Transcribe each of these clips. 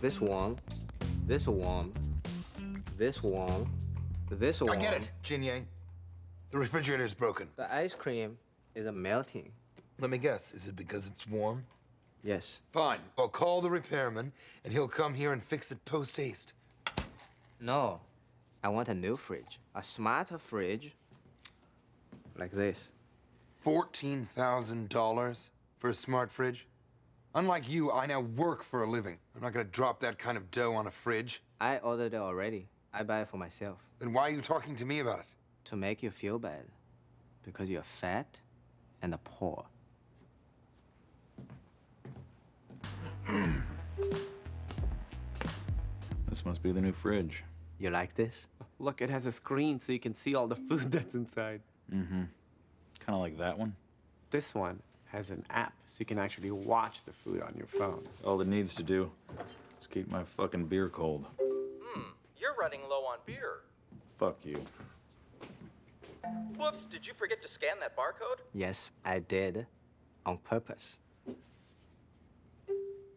This warm, this warm, this warm, this warm. I get it, Jian Yang. The refrigerator's broken. The ice cream is melting. Let me guess, is it because it's warm? Yes. Fine, I'll call the repairman, and he'll come here and fix it post-haste. No, I want a new fridge. A smarter fridge. Like this. $14,000 for a smart fridge? Unlike you, I now work for a living. I'm not gonna drop that kind of dough on a fridge. I ordered it already. I buy it for myself. Then why are you talking to me about it? To make you feel bad. Because you're fat and poor. This must be the new fridge. You like this? Look, it has a screen so you can see all the food that's inside. Mm-hmm. Kind of like that one. This one has an app so you can actually watch the food on your phone. All it needs to do is keep my fucking beer cold. You're running low on beer. Fuck you. Whoops, did you forget to scan that barcode? Yes, I did. On purpose.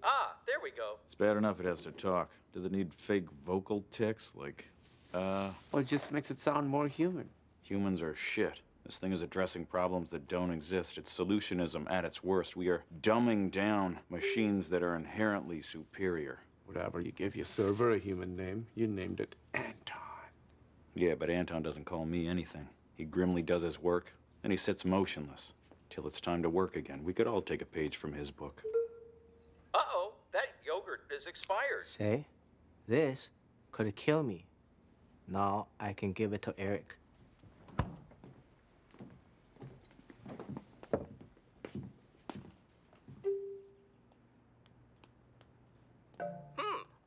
Ah, there we go. It's bad enough it has to talk. Does it need fake vocal tics like, Well, it just makes it sound more human. Humans are shit. This thing is addressing problems that don't exist. It's solutionism at its worst. We are dumbing down machines that are inherently superior. Whatever, you give your server a human name. You named it Anton. Yeah, but Anton doesn't call me anything. He grimly does his work, and he sits motionless till it's time to work again. We could all take a page from his book. Uh-oh, that yogurt is expired. Say, this could kill me. Now I can give it to Eric.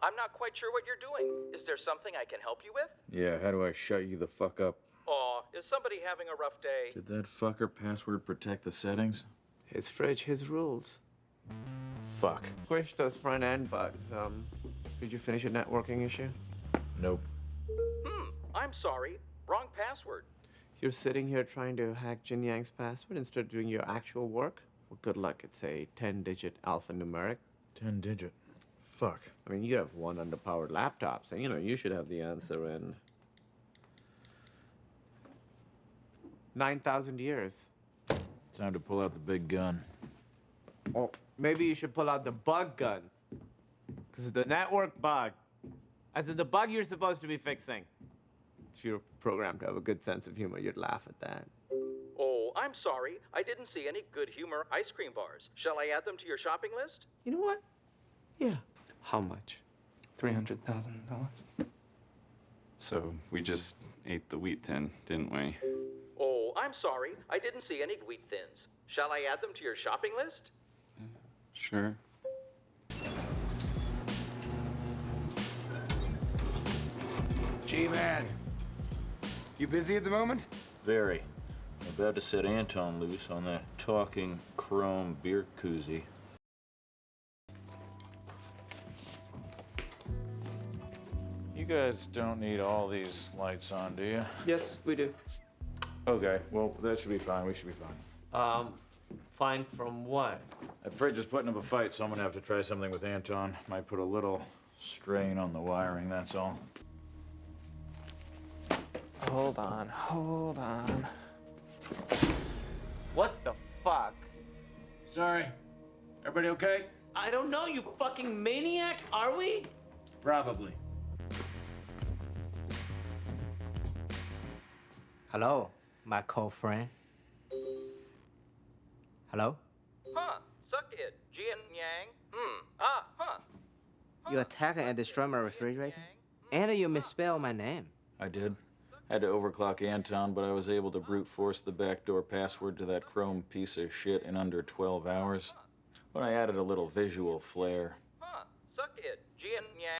I'm not quite sure what you're doing. Is there something I can help you with? Yeah, how do I shut you the fuck up? Aw, is somebody having a rough day? Did that fucker password protect the settings? His fridge, his rules. Fuck. Squish those front end bugs. Did you finish a networking issue? Nope. I'm sorry. Wrong password. You're sitting here trying to hack Jian Yang's password instead of doing your actual work? Well, good luck. It's a 10-digit alphanumeric. 10-digit. Fuck. I mean, you have one underpowered laptop, so, you should have the answer in 9,000 years. Time to pull out the big gun. Or maybe you should pull out the bug gun. Because it's the network bug. As in the bug you're supposed to be fixing. If you're programmed to have a good sense of humor, you'd laugh at that. Oh, I'm sorry. I didn't see any good humor ice cream bars. Shall I add them to your shopping list? You know what? Yeah. How much? $300,000. So we just ate the wheat tin, didn't we? Oh, I'm sorry. I didn't see any wheat thins. Shall I add them to your shopping list? Sure. G-Man, you busy at the moment? Very. I'm about to set Anton loose on that talking chrome beer koozie. You guys don't need all these lights on, do you? Yes, we do. Okay, well, that should be fine. We should be fine. Fine from what? That fridge is putting up a fight, so I'm gonna have to try something with Anton. Might put a little strain on the wiring, that's all. Hold on. What the fuck? Sorry. Everybody okay? I don't know, you fucking maniac, are we? Probably. Hello, my co-friend. Hello? Huh. Suck it. Jian Yang. You attack and destroy my refrigerator? And you misspell my name. I did. Had to overclock Anton, but I was able to brute force the backdoor password to that chrome piece of shit in under 12 hours. But I added a little visual flair. Suck it. Jian Yang.